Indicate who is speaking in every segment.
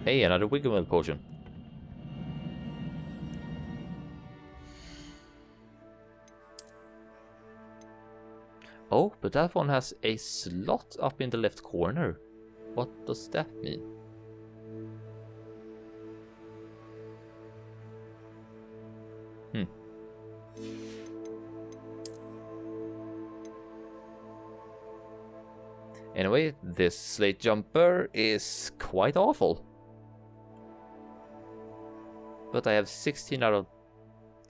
Speaker 1: Hey, another Wiggle potion. Oh, but that one has a slot up in the left corner. What does that mean? Anyway, this slate jumper is quite awful. But I have 16 out of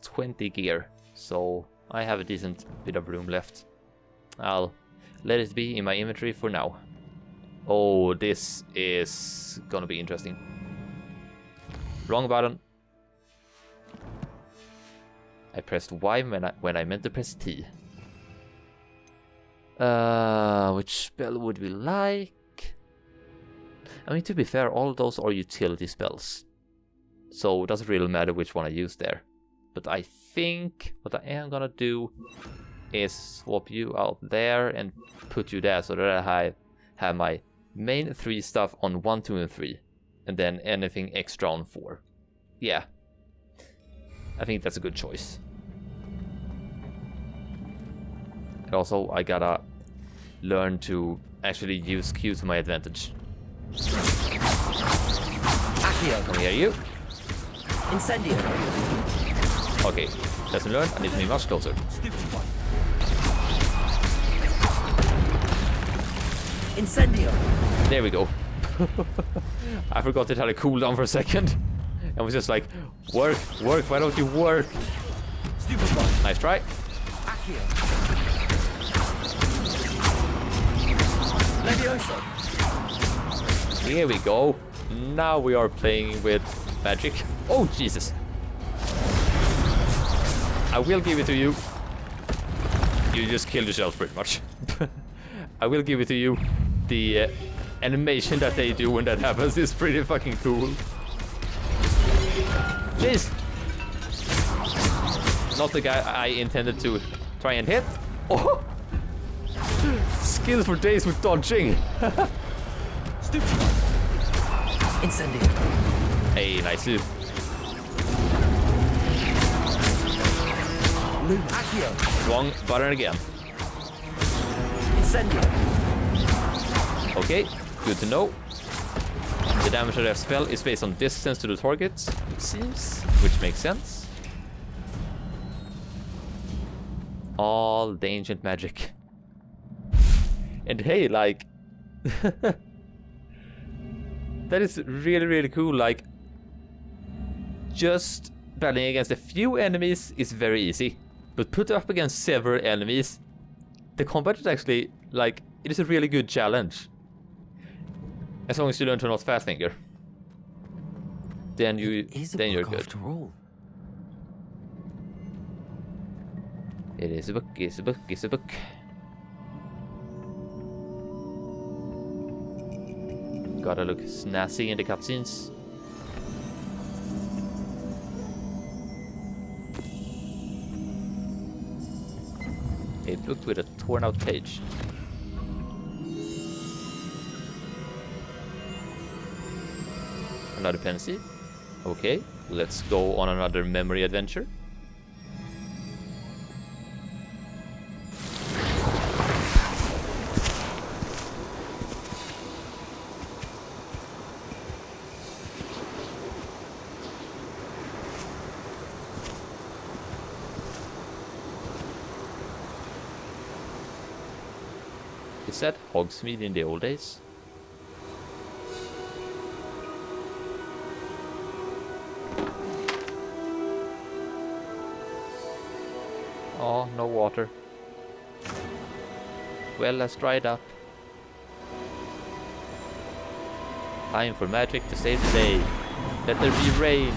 Speaker 1: 20 gear, so I have a decent bit of room left. I'll let it be in my inventory for now. Oh, this is gonna be interesting. Wrong button. I pressed Y when I meant to press T. Which spell would we like? I mean, to be fair, all of those are utility spells. So it doesn't really matter which one I use there. But I think what I am gonna do is swap you out there and put you there so that I have my main 3 stuff on 1, 2, and 3. And then anything extra on 4. Yeah. I think that's a good choice. And also, I gotta learn to actually use Q to my advantage. Accio, come here, you.
Speaker 2: Incendio.
Speaker 1: Okay, lesson learned. I need to be much closer.
Speaker 2: Stupid one. Incendio.
Speaker 1: There we go. I forgot it had a cooldown for a second. I was just like, work, why don't you work?
Speaker 2: Stupid one.
Speaker 1: Nice try.
Speaker 2: Accio. Levioso.
Speaker 1: Here we go. Now we are playing with magic. Oh, Jesus. I will give it to you. You just killed yourself pretty much. I will give it to you. The animation that they do when that happens is pretty fucking cool. Jeez. Not the guy I intended to try and hit. Oh. Skills for days with dodging.
Speaker 2: Stupid one. Incendio.
Speaker 1: Hey, nice dude.
Speaker 2: Accio.
Speaker 1: Wrong button again.
Speaker 2: Incendio.
Speaker 1: Okay, good to know. The damage of their spell is based on distance to the target, it seems, which makes sense. All the ancient magic. And hey, like... that is really, really cool, like... Just battling against a few enemies is very easy. But put up against several enemies, the combat is actually, like, it is a really good challenge. As long as you learn to not fast finger. Then you're good.
Speaker 2: After all.
Speaker 1: It is a book, it's a book, it's a book. Gotta look snazzy in the cutscenes. A book with a torn out page. Another pensieve. Okay, let's go on another memory adventure. Is that Hogsmeade in the old days? Oh, no water. Well, let's dry it up. Time for magic to save the day. Let there be rain.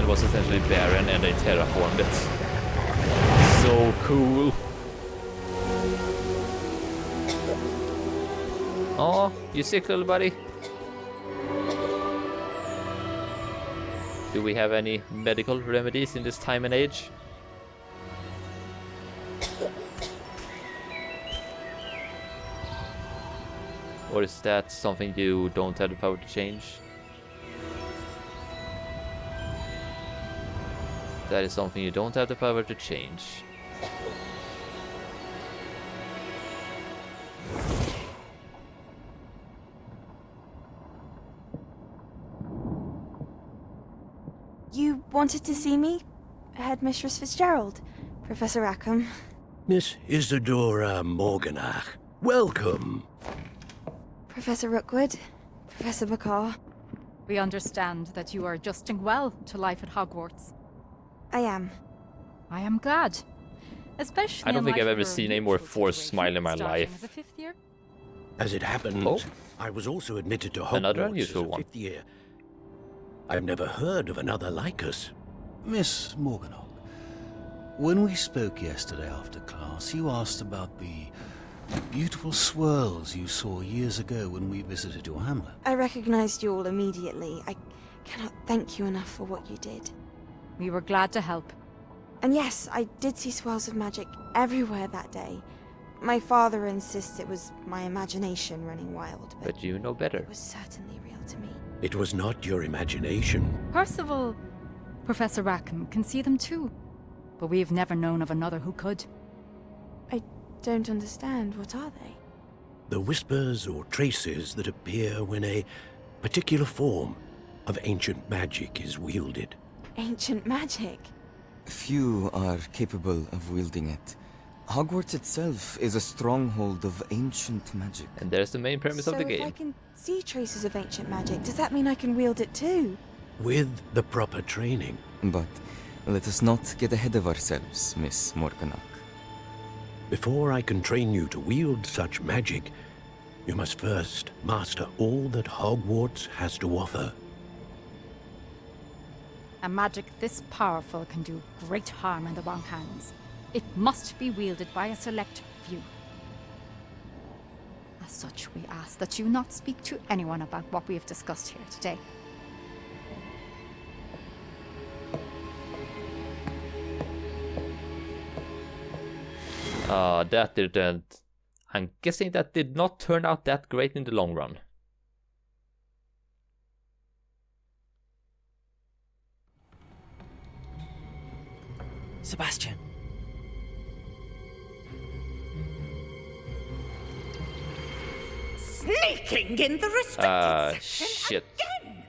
Speaker 1: Was essentially barren and they terraformed it. cool. Oh, you sick, little buddy? Do we have any medical remedies in this time and age? Or is that something you don't have the power to change? That is something you don't have the power to change.
Speaker 3: You wanted to see me? Headmistress Fitzgerald, Professor Rackham.
Speaker 4: Miss Isadora Morganach, welcome.
Speaker 3: Professor Rookwood, Professor Bakar.
Speaker 5: We understand that you are adjusting well to life at Hogwarts.
Speaker 3: I am.
Speaker 5: I am glad. Especially
Speaker 1: I don't think
Speaker 5: in
Speaker 1: I've
Speaker 5: light
Speaker 1: ever
Speaker 5: of your
Speaker 1: seen a more
Speaker 5: unusual
Speaker 1: forced
Speaker 5: situation
Speaker 1: smile in my
Speaker 5: starting
Speaker 1: life.
Speaker 5: As a fifth year.
Speaker 4: As it happens,
Speaker 1: Oh.
Speaker 4: I was also admitted to Hogwarts
Speaker 1: Another
Speaker 4: as
Speaker 1: unusual
Speaker 4: a
Speaker 1: one.
Speaker 4: fifth year. I've never heard of another like us.
Speaker 6: Miss Morganach, when we spoke yesterday after class, you asked about the beautiful swirls you saw years ago when we visited your hamlet.
Speaker 3: I recognized you all immediately. I cannot thank you enough for what you did.
Speaker 5: We were glad to help.
Speaker 3: And yes, I did see swirls of magic everywhere that day. My father insists it was my imagination running wild,
Speaker 1: But you know better.
Speaker 3: it was certainly real to me.
Speaker 4: It was not your imagination.
Speaker 5: Percival, Professor Rackham can see them too. But we've never known of another who could.
Speaker 3: I don't understand. What are they?
Speaker 4: The whispers or traces that appear when a particular form of ancient magic is wielded.
Speaker 3: Ancient magic?
Speaker 7: Few are capable of wielding it. Hogwarts itself is a stronghold of ancient magic.
Speaker 1: And there's the main premise
Speaker 3: So
Speaker 1: of the
Speaker 3: if
Speaker 1: game.
Speaker 3: I can see traces of ancient magic, does that mean I can wield it too?
Speaker 4: With the proper training.
Speaker 7: But let us not get ahead of ourselves, Miss Morganach.
Speaker 4: Before I can train you to wield such magic, you must first master all that Hogwarts has to offer.
Speaker 5: A magic this powerful can do great harm in the wrong hands. It must be wielded by a select few. As such, we ask that you not speak to anyone about what we have discussed here today.
Speaker 1: That didn't... I'm guessing that did not turn out that great in the long run.
Speaker 2: Sebastian.
Speaker 8: Sneaking in the restricted section
Speaker 1: Shit.
Speaker 8: again!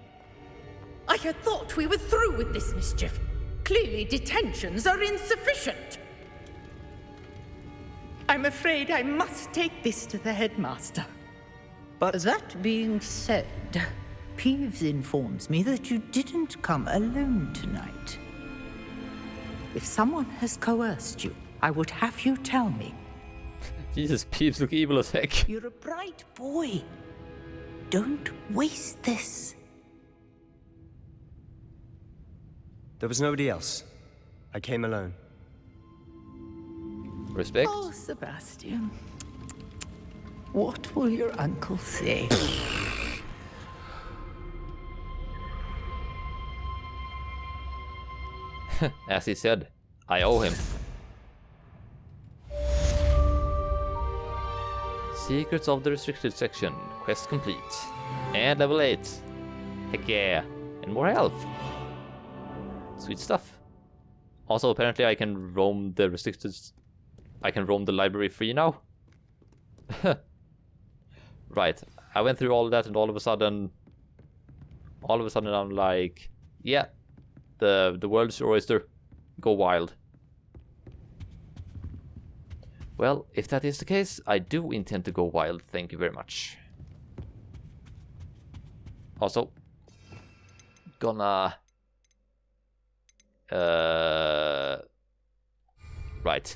Speaker 8: I had thought we were through with this mischief. Clearly detentions are insufficient. I'm afraid I must take this to the headmaster. But that being said, Peeves informs me that you didn't come alone tonight. If someone has coerced you, I would have you tell me.
Speaker 1: Jesus, Peeves look evil as heck.
Speaker 8: You're a bright boy. Don't waste this.
Speaker 2: There was nobody else. I came alone.
Speaker 1: Respect.
Speaker 8: Oh, Sebastian. What will your uncle say?
Speaker 1: As he said, I owe him. Secrets of the Restricted Section. Quest complete. And level 8. Heck yeah. And more health. Sweet stuff. Also, apparently I can roam the restricted... I can roam the library free now. Right. I went through all that and all of a sudden I'm like... Yeah. The world's your oyster. Go wild. Well, if that is the case, I do intend to go wild. Thank you very much. Also, gonna... Right.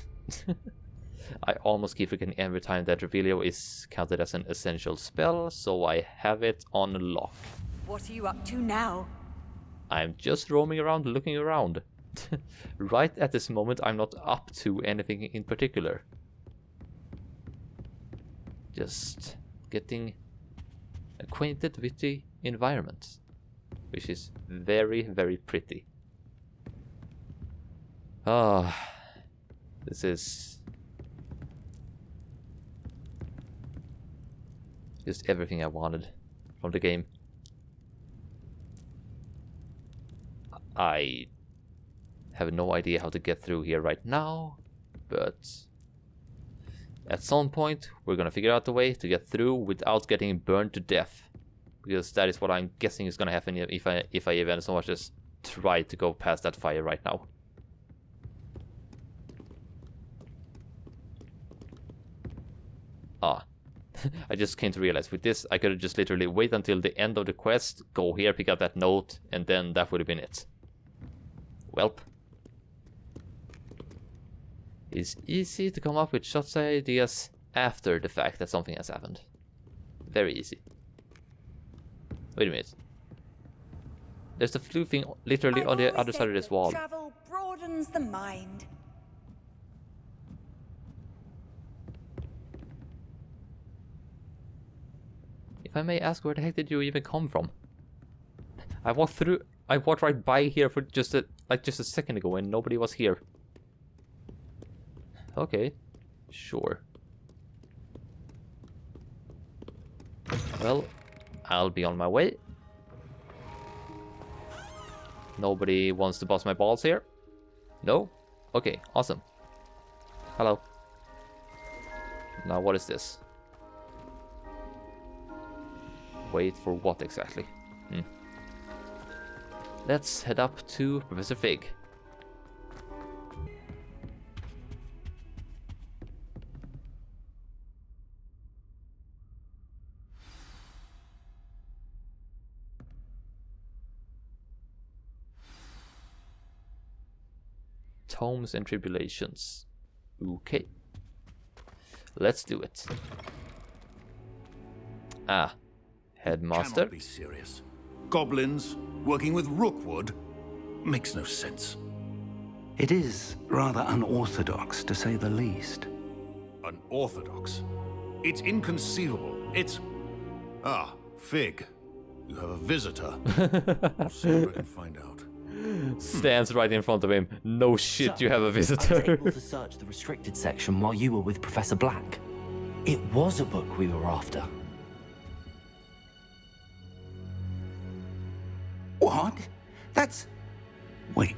Speaker 1: I almost keep forgetting every time that Revelio is counted as an essential spell, so I have it on lock.
Speaker 9: What are you up to now?
Speaker 1: I'm just roaming around, looking around. Right at this moment, I'm not up to anything in particular. Just getting acquainted with the environment, which is very, very pretty. Ah, this is just everything I wanted from the game. I have no idea how to get through here right now, but at some point we're gonna figure out a way to get through without getting burned to death, because that is what I'm guessing is gonna happen if I even so much as try to go past that fire right now. I just came to realize with this I could have just literally wait until the end of the quest, go here, pick up that note, and then that would have been it. Welp. It's easy to come up with such ideas after the fact that something has happened. Very easy. Wait a minute. There's the flu thing literally on the other side of this wall.
Speaker 9: Travel broadens the mind.
Speaker 1: If I may ask, where the heck did you even come from? I walked right by here for just a second ago and nobody was here. Okay, sure. Well, I'll be on my way. Nobody wants to bust my balls here? No? Okay, awesome. Hello. Now what is this? Wait for what exactly? Let's head up to Professor Fig. Tomes and Tribulations. Okay. Let's do it. Headmaster.
Speaker 6: Cannot be serious. Goblins working with Rookwood makes no sense.
Speaker 10: It is rather unorthodox, to say the least.
Speaker 6: Unorthodox? It's inconceivable. It's... Ah, Fig. You have a visitor. I'll see what I can find out.
Speaker 1: Stands right in front of him. No shit, you have a visitor.
Speaker 11: I was able to search the restricted section while you were with Professor Black. It was a book we were after.
Speaker 10: What? That's... Wait.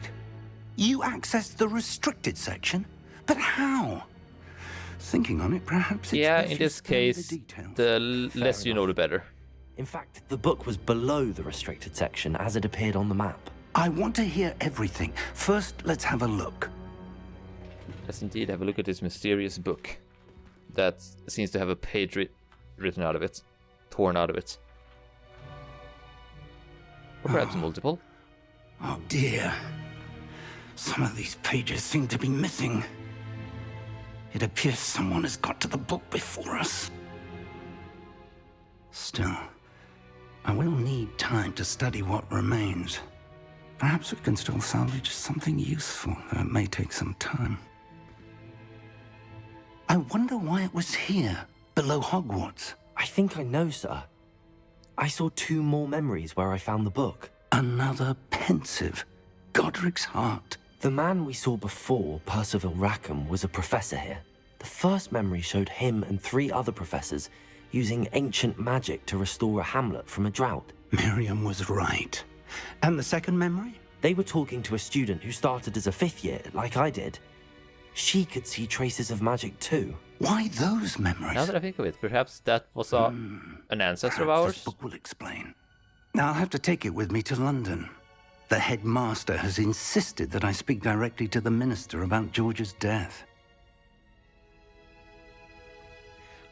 Speaker 10: You accessed the restricted section? But how? Thinking on it, perhaps it's
Speaker 1: yeah,
Speaker 10: best
Speaker 1: in
Speaker 10: you
Speaker 1: this
Speaker 10: spare me
Speaker 1: case,
Speaker 10: the
Speaker 1: less you know, the better.
Speaker 11: In fact, the book was below the restricted section as it appeared on the map.
Speaker 10: I want to hear everything. First, let's have a look.
Speaker 1: Let's indeed have a look at this mysterious book that seems to have a page written out of it, torn out of it. Or perhaps multiple.
Speaker 10: Oh dear. Some of these pages seem to be missing. It appears someone has got to the book before us. Still, I will need time to study what remains. Perhaps we can still salvage something useful, though it may take some time. I wonder why it was here, below Hogwarts.
Speaker 11: I think I know, sir. I saw 2 more memories where I found the book.
Speaker 10: Another pensieve. Godric's heart.
Speaker 11: The man we saw before, Percival Rackham, was a professor here. The first memory showed him and 3 other professors using ancient magic to restore a hamlet from a drought.
Speaker 10: Miriam was right. And the second memory?
Speaker 11: They were talking to a student who started as a 5th year, like I did. She could see traces of magic too.
Speaker 10: Why those memories?
Speaker 1: Now that I think of it, perhaps that was an ancestor of ours?
Speaker 10: This book will explain. Now I'll have to take it with me to London. The headmaster has insisted that I speak directly to the minister about George's death.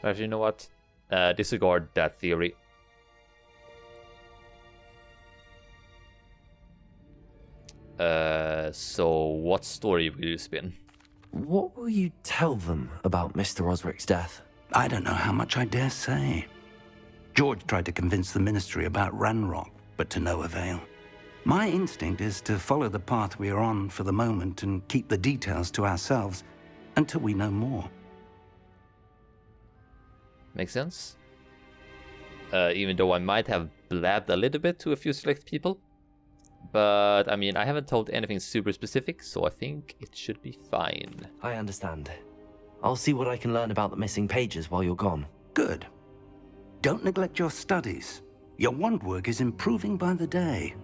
Speaker 1: Actually, you know what? Disregard that theory. So what story will you spin?
Speaker 11: What will you tell them about Mr. Osric's death?
Speaker 10: I don't know how much I dare say. George tried to convince the ministry about Ranrock, but to no avail. My instinct is to follow the path we are on for the moment and keep the details to ourselves until we know more.
Speaker 1: Makes sense. Even though I might have blabbed a little bit to a few select people. But, I mean, I haven't told anything super specific, so I think it should be fine.
Speaker 11: I understand. I'll see what I can learn about the missing pages while you're gone.
Speaker 10: Good. Don't neglect your studies. Your wand work is improving by the day.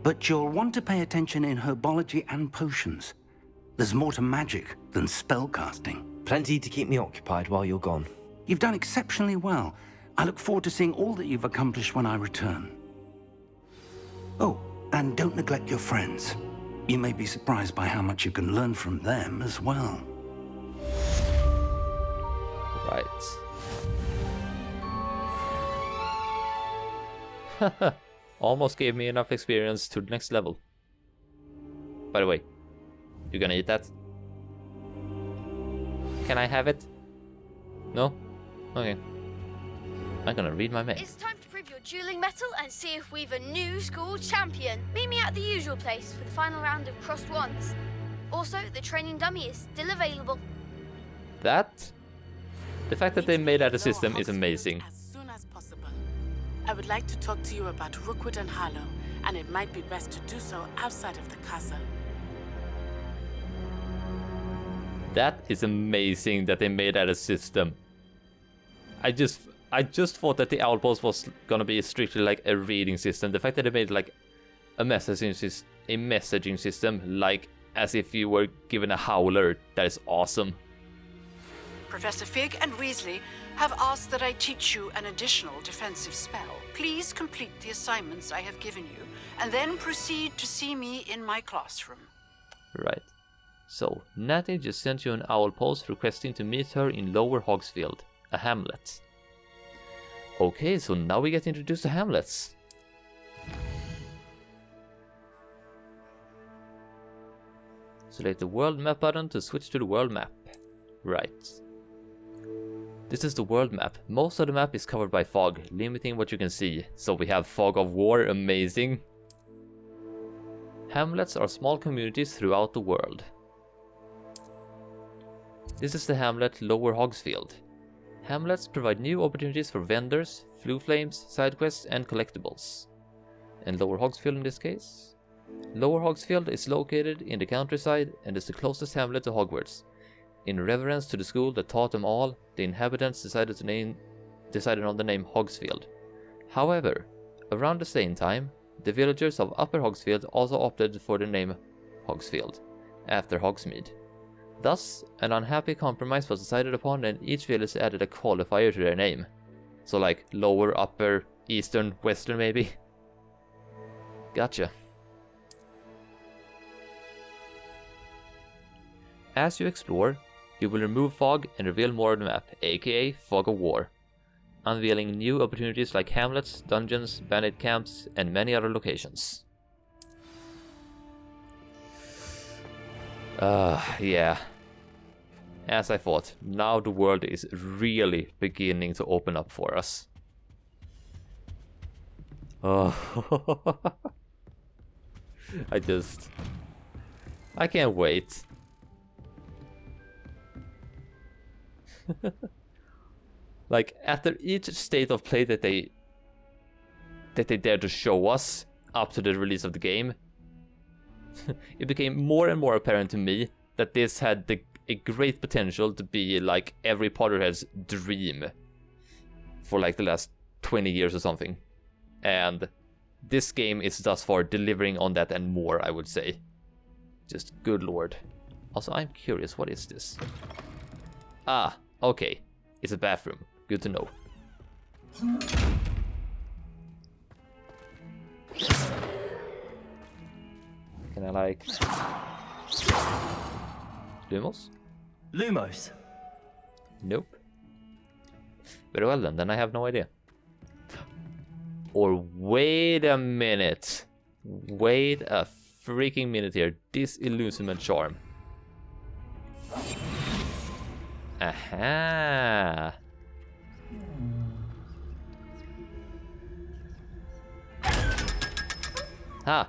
Speaker 10: But you'll want to pay attention in herbology and potions. There's more to magic than spellcasting.
Speaker 11: Plenty to keep me occupied while you're gone.
Speaker 10: You've done exceptionally well. I look forward to seeing all that you've accomplished when I return. Oh, and don't neglect your friends. You may be surprised by how much you can learn from them as well.
Speaker 1: Right. Almost gave me enough experience to the next level. By the way, you gonna eat that? Can I have it? No? Okay. I'm gonna read my mail.
Speaker 12: It's time to prove your dueling mettle and see if we've a new school champion. Meet me at the usual place for the final round of crossed wands. Also, the training dummy is still available.
Speaker 1: That? The fact that they made that a system is amazing.
Speaker 13: As soon as possible. I would like to talk to you about Rookwood and Harlow, and it might be best to do so outside of the castle.
Speaker 1: That is amazing that they made that a system. I just thought that the Outpost was gonna be strictly like a reading system. The fact that they made like a messaging system, like as if you were given a howler, that is awesome.
Speaker 13: Professor Fig and Weasley have asked that I teach you an additional defensive spell. Please complete the assignments I have given you, and then proceed to see me in my classroom.
Speaker 1: Right. So, Natty just sent you an owl post requesting to meet her in Lower Hogsfield, a hamlet. Okay, so now we get introduced to hamlets. Select the world map button to switch to the world map. Right. This is the world map. Most of the map is covered by fog, limiting what you can see. So we have fog of war, amazing. Hamlets are small communities throughout the world. This is the hamlet Lower Hogsfield. Hamlets provide new opportunities for vendors, flue flames, side quests, and collectibles. And Lower Hogsfield in this case? Lower Hogsfield is located in the countryside and is the closest hamlet to Hogwarts. In reverence to the school that taught them all, the inhabitants decided on the name Hogsfield. However, around the same time, the villagers of Upper Hogsfield also opted for the name Hogsfield, after Hogsmeade. Thus, an unhappy compromise was decided upon and each village added a qualifier to their name. So like lower, upper, eastern, western maybe? Gotcha. As you explore, you will remove fog and reveal more of the map, aka Fog of War, unveiling new opportunities like hamlets, dungeons, bandit camps, and many other locations. Yeah. As I thought, now the world is really beginning to open up for us. Oh. I can't wait. Like, after each state of play that they dared to show us up to the release of the game, it became more and more apparent to me that this had a great potential to be like every Potterhead's dream for like the last 20 years or something. And this game is thus far delivering on that and more, I would say. Just good lord. Also, I'm curious, what is this? Ah, okay. It's a bathroom. Good to know. Can I like... Lumos?
Speaker 11: Lumos?
Speaker 1: Nope. Very well then I have no idea. Or wait a minute. Wait a freaking minute here. Disillusionment charm. Aha. Ha.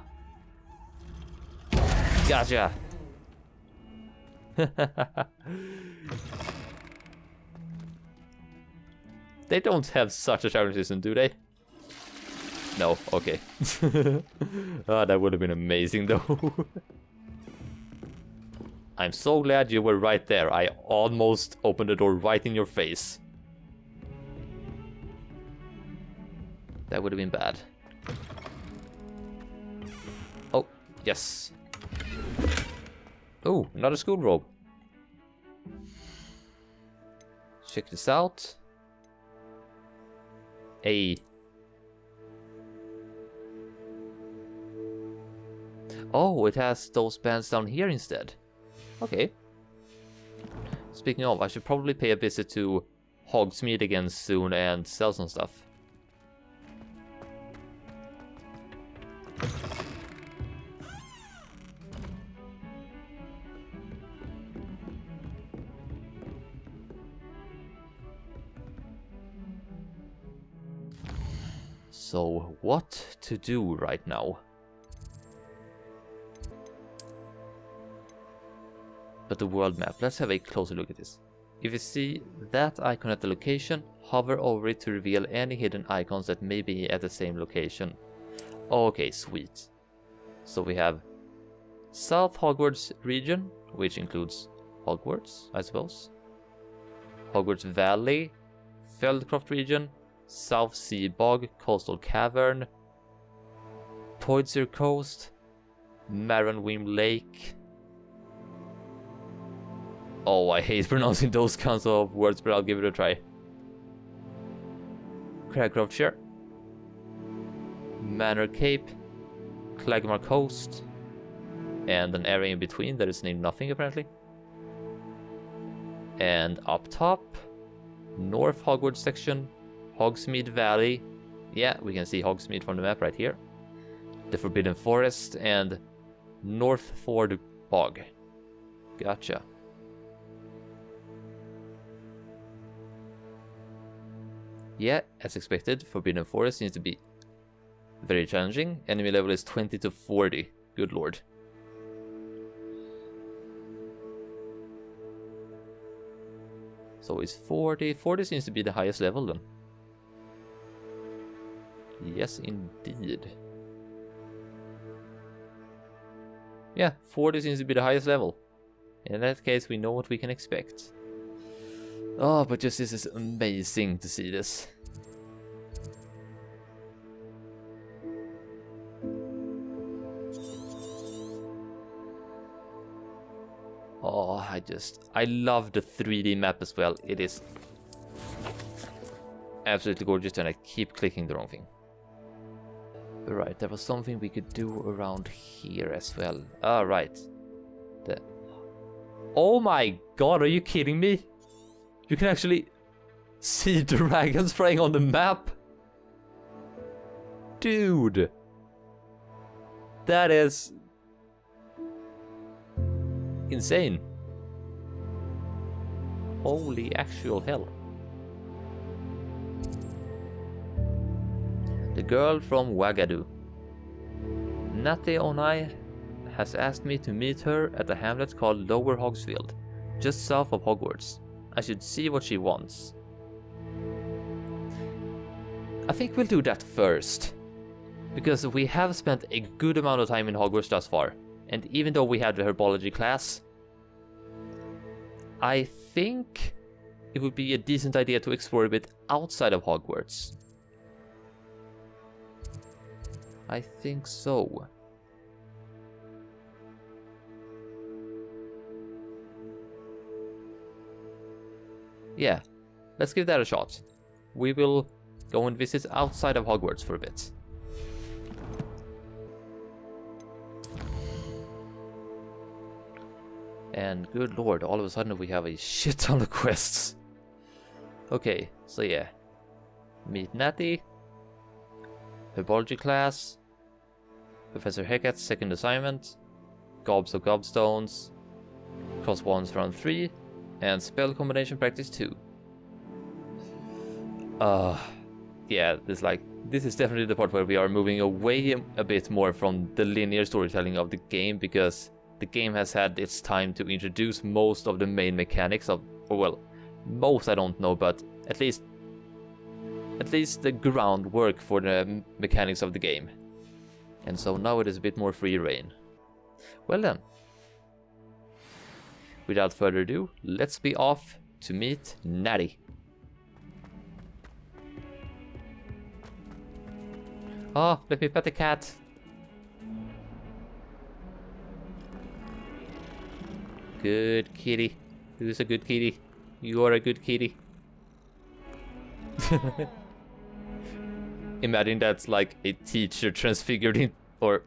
Speaker 1: Gotcha! They don't have such a challenge system, do they? No, okay. Oh, that would have been amazing though. I'm so glad you were right there. I almost opened the door right in your face. That would have been bad. Oh, yes. Oh, another school robe. Check this out. Hey. Oh, it has those bands down here instead. Okay. Speaking of, I should probably pay a visit to Hogsmeade again soon and sell some stuff. So, what to do right now? But the world map, let's have a closer look at this. If you see that icon at the location, hover over it to reveal any hidden icons that may be at the same location. Okay, sweet. So we have South Hogwarts region, which includes Hogwarts, I suppose. Hogwarts Valley, Feldcroft region, South Sea Bog, Coastal Cavern, Poidsir Coast, Maranwim Lake. Oh, I hate pronouncing those kinds of words, but I'll give it a try. Cragcroftshire, Manor Cape, Clagmar Coast, and an area in between that is named nothing apparently. And up top, North Hogwarts section, Hogsmeade Valley. Yeah, we can see Hogsmeade from the map right here. The Forbidden Forest and North Ford Bog. Gotcha. Yeah, as expected, Forbidden Forest seems to be very challenging. Enemy level is 20 to 40. Good lord. So is 40. 40 seems to be the highest level then. Yes, indeed. Yeah, 40 seems to be the highest level. In that case, we know what we can expect. Oh, but just this is amazing to see this. Oh, I love the 3D map as well. It is absolutely gorgeous, and I keep clicking the wrong thing. Right, there was something we could do around here as well. Right. Oh my god, are you kidding me? You can actually see dragons flying on the map? Dude! That is insane. Holy actual hell. The girl from Wagadu. Natty Onai has asked me to meet her at a hamlet called Lower Hogsfield, just south of Hogwarts. I should see what she wants. I think we'll do that first, because we have spent a good amount of time in Hogwarts thus far, and even though we had the herbology class, I think it would be a decent idea to explore a bit outside of Hogwarts. I think so. Yeah, let's give that a shot. We will go and visit outside of Hogwarts for a bit. And good lord, all of a sudden we have a shit ton of quests. Okay, so yeah. Meet Natty. Herbology class. Professor Hecat's second assignment. Gobs of Gobstones. Cross wands round 3. And spell combination practice 2. Yeah, this is definitely the part where we are moving away a bit more from the linear storytelling of the game, because the game has had its time to introduce most of the main mechanics of, or well, most I don't know, but at least the groundwork for the mechanics of the game. And so now it is a bit more free reign. Well then, without further ado, let's be off to meet Natty. Oh, let me pet the cat. Good kitty. Who's a good kitty? You are a good kitty. Imagine that's like a teacher transfigured in, or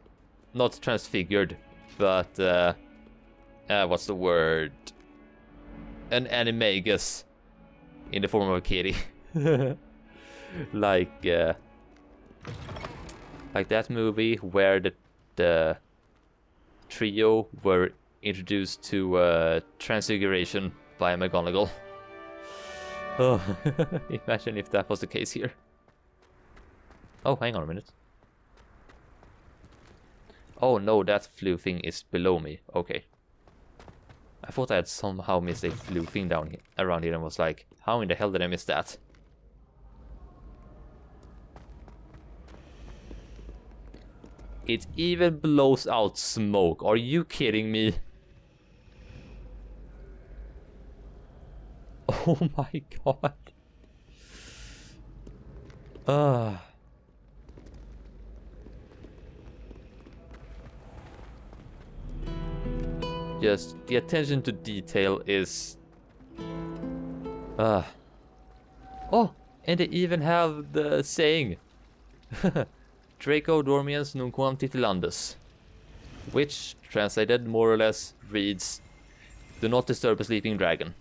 Speaker 1: not transfigured, but what's the word? An animagus in the form of a kitty. like that movie where the trio were introduced to transfiguration by McGonagall. Oh, imagine if that was the case here. Oh, hang on a minute. Oh no, that flue thing is below me. Okay. I thought I had somehow missed a flue thing down here, around here, and was like, how in the hell did I miss that? It even blows out smoke. Are you kidding me? Oh my god. Just the attention to detail is... Oh, and they even have the saying. Draco dormiens nunquam titilandus. Which, translated more or less, reads, do not disturb a sleeping dragon.